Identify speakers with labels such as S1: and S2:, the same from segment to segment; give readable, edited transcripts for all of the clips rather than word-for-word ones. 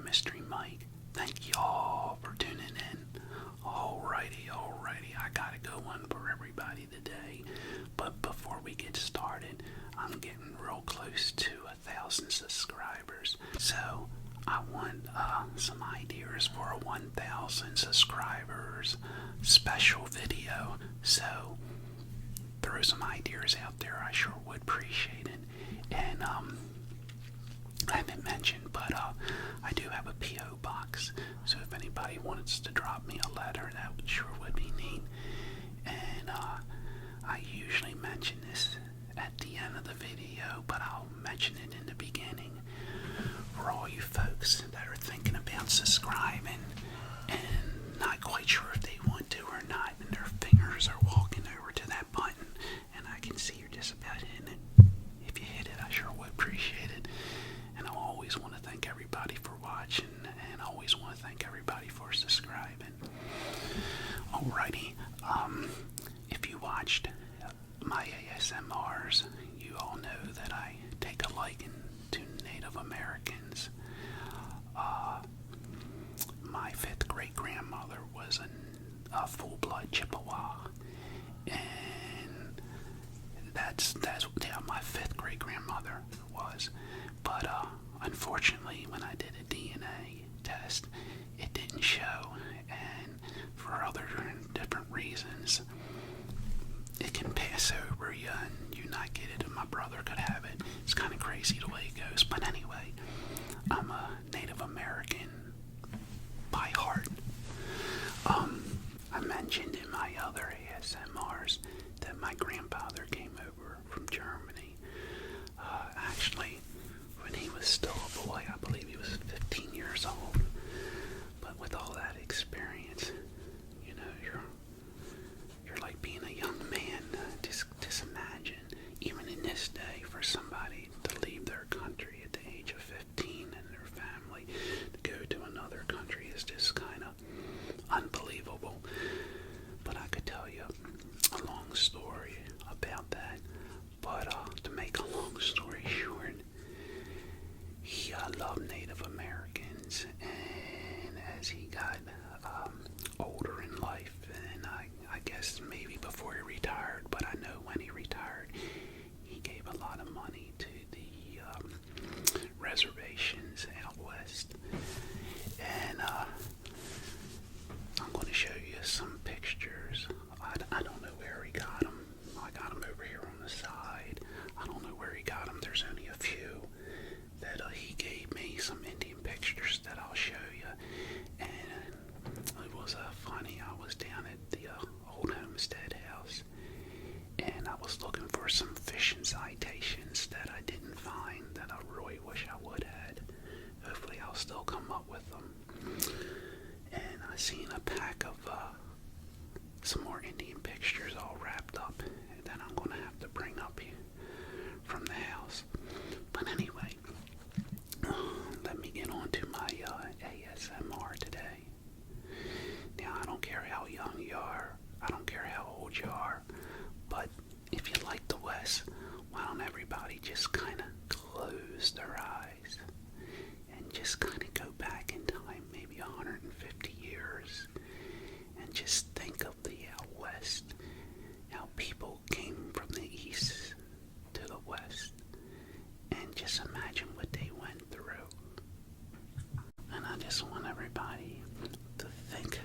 S1: Mystery Mike. Thank y'all for tuning in. Alrighty, I got a good one for everybody today. But before we get started, I'm getting real close to 1,000 subscribers. So I want some ideas for a 1,000 subscribers special video. So throw some ideas out there. I sure would appreciate it. And I haven't mentioned, but I do have a P.O. box. So if anybody wants to drop me a letter, that sure would be neat. And I usually mention this at the end of the video, but I'll mention it in the beginning. For all you folks that are thinking about subscribing and not quite sure if they want to or not, and their fingers are walking over to that button, and I can see you're just about hitting it. If you hit it, I sure would appreciate it. And I always want to thank everybody for watching, and I always want to thank everybody for subscribing. Alrighty, if you watched my ASMRs, you all know that I take a liking to Native Americans. My 5th great grandmother was a full-blood Chippewa, and that's my 5th great grandmother was. But unfortunately, when I did a DNA test, it didn't show, and for other different reasons, it can pass over you and you not get it, and my brother could have it. It's kind of crazy the way it goes. But anyway, I'm a Native American by heart. I mentioned in my other ASMRs that my grandfather came over from Germany. Actually, when he was still a boy, I believe he was 15 years old. But with all that experience, you know, you're like being a young man. Just imagine, even in this day, for somebody to leave their country at the age of 15 and their family to go to another country is just kind of unbelievable. But I could tell you a long story about that. But to make a long story short, he loved Native Americans, and as he got older in life, and I guess maybe before he retired, but I know when he retired, he gave a lot of money to the reservations out west. And I'm going to show you some pictures. I don't know where he got them. I got them over here on the side. I don't know where he got them. There's only a few that he gave me, some Indian pictures that I'll show you. And it was funny. I was down at the old homestead house, and I was looking for some fishing citations that I didn't find that I really wish I would had. Hopefully I'll still come up with them. And I seen a pack of some more Indian pictures all wrapped up that I'm going to have to bring up here from the house. But anyway, let me get on to my ASMR today. Now, I don't care how young you are, I don't care how old you are, but if you like the West, why don't everybody just kind of close their eyes and just kind of go back in time, maybe 150 years, and just think of the out West, how people came from the East to the West, and just imagine what they went through. And I just want everybody to think,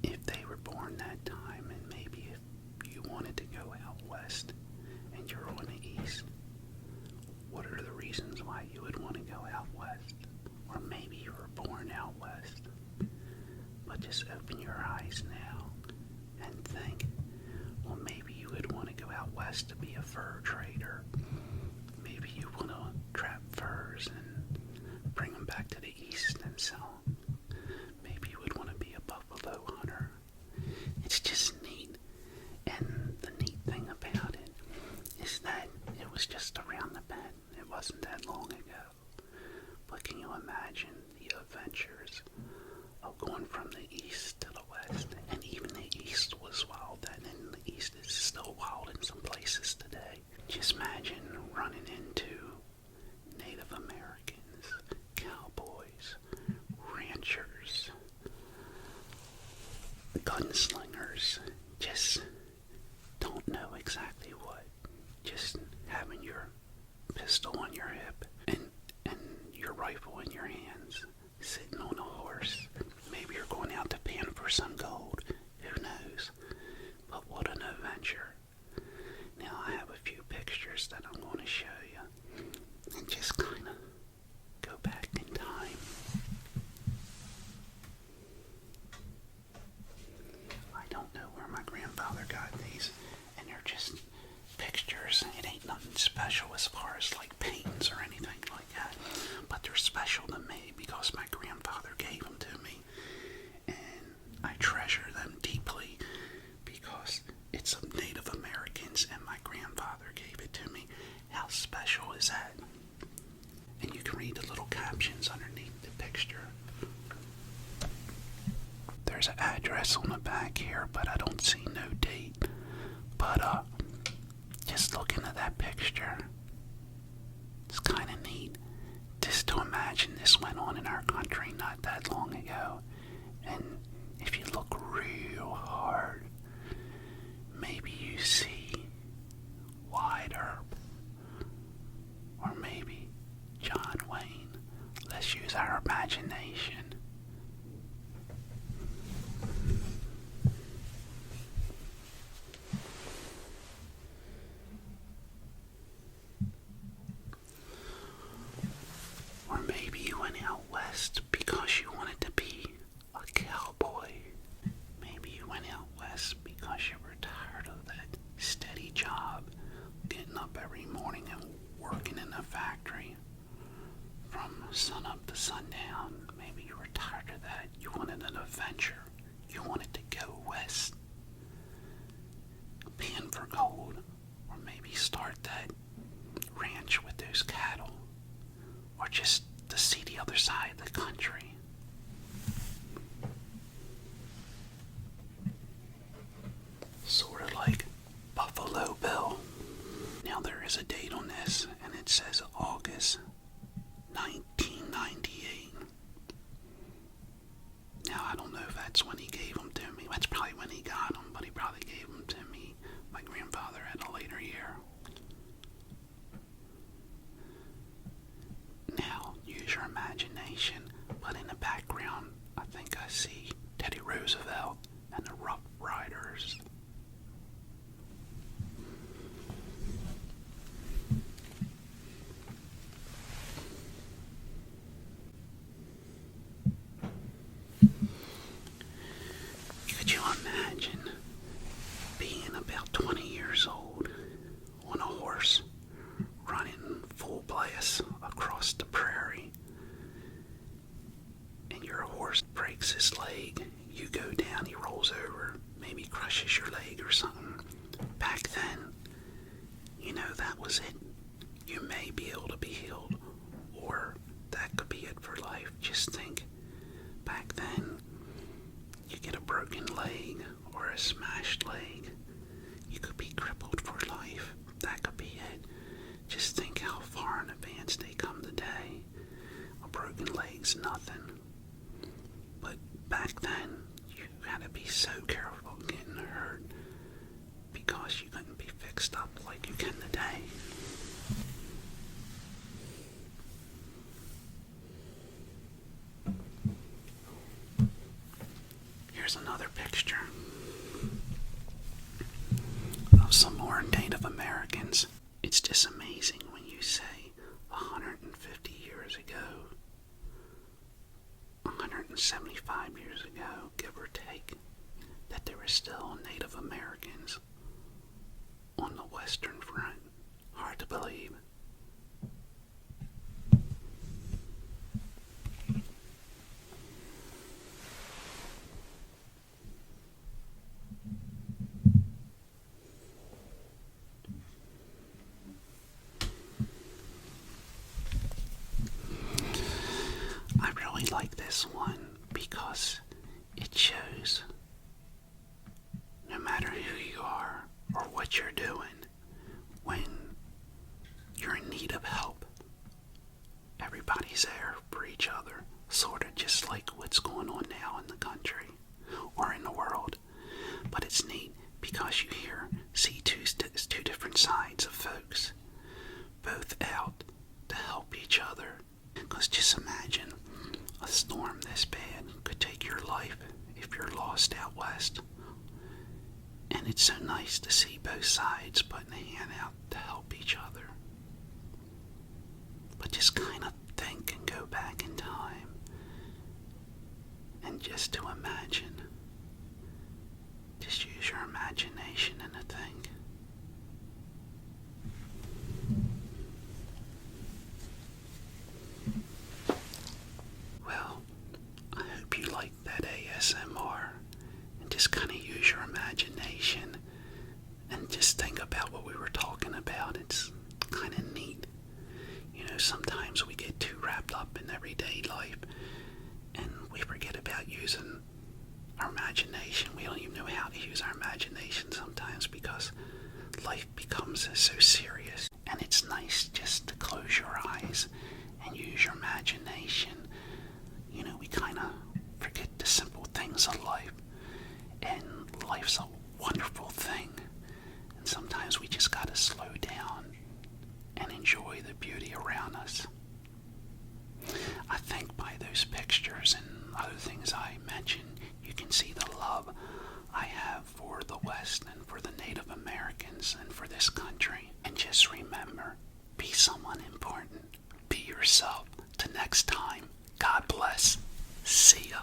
S1: if they were born that time, and maybe if you wanted to go out West and you're on the East, what are the reasons why you would want to go out West? Or maybe you were born out West. But just open your eyes now and think, well, maybe you would want to go out West to be a fur trader. Maybe you want to trap furs and bring them back to the East and sell them. Maybe you would want to be a buffalo hunter. It's just neat. And the neat thing about it is that it was just around the bend. It wasn't that long ago. But can you imagine the adventures of going from the East to the West? And even the East was wild then, and the East is still wild in some places today. Just imagine running into Native Americans, cowboys, gunslingers just don't know exactly what. Just having your pistol on your hip and your rifle in your hands, sitting on a horse. Maybe you're going out to pan for some gold. Who knows? But what an adventure. Now I have a few pictures that I'm going to show you and just kind of go back in time. I don't know where my grandfather got these, and they're just pictures. It ain't nothing special as far as like paintings or anything like that, but they're special to me because my grandfather gave them to me, and I treasure them deeply because it's of Native Americans and my grandfather gave it to me. How special is that? And you can read the little captions underneath the picture. There's an address on the back here, but I don't see no date. But just looking at that picture, it's kind of neat just to imagine this went on in our country not that long ago. And if you look real hard, maybe you see Wyatt Earp, or maybe John Wayne. Let's use our imagination. Or maybe you went out west because you wanted to be a cowboy. Maybe you went out west because you were tired of that steady job, getting up every morning and working in a factory from sun up to sundown. Maybe you were tired of that. You wanted an adventure. You wanted to go west, pan for gold, or maybe start that ranch with those cattle, or just to see the other side of the country. Sort of like Buffalo Bill. Now there is a date on this, and it says August 1998. Now I don't know if that's when he gave them to me. That's probably when he got them, but he probably gave them to me, my grandfather, at a later year. Now, use your imagination, but in the background, I think I see Teddy Roosevelt and the Rough Riders. Could you imagine being about 20 years old on a horse, running full blast across the prairie, and your horse breaks his leg? You go down, he rolls over, maybe crushes your leg or something. Back then, that was it. You may be able to be healed, or that could be it for life. Just think, back then, you get a broken leg or a smashed leg, you could be crippled for life. That could be it. Just think how far in advance they come today. A broken leg's nothing. But back then, you had to be so careful getting hurt because you couldn't be fixed up like you can today. Here's another picture of some more Native Americans. It's just amazing when you say 150 years ago, 175 years ago, give or take, that there were still Native Americans on the Western Front. Hard to believe. I really like this one because it shows no matter who you are or what you're doing, when you're in need of help, everybody's there for each other, sort of just like what's going on now in the country or in the world. it's neat because you see two different sides of folks, both out to help each other. Because just imagine a storm this bad could take your life if you're lost out west. And it's so nice to see both sides putting a hand out to help each other. But just kind of think and go back in time and just to imagine. Just use your imagination and a think. Well, I hope you liked that ASMR and just kind of use your imagination and just think about what we were talking about. It's kind of neat. You know, sometimes we get too wrapped up in everyday life and we forget about using our imagination. We don't even know how to use our imagination sometimes because life becomes so serious. And it's nice just to close your eyes and use your imagination. You know, we kind of forget the simple things of life. And life's a wonderful thing. And sometimes we just gotta slow down and enjoy the beauty around us. I think by those pictures and other things I mentioned, you can see the love I have for the West and for the Native Americans and for this country. And just remember, be someone important. Be yourself. Till next time, God bless. See ya.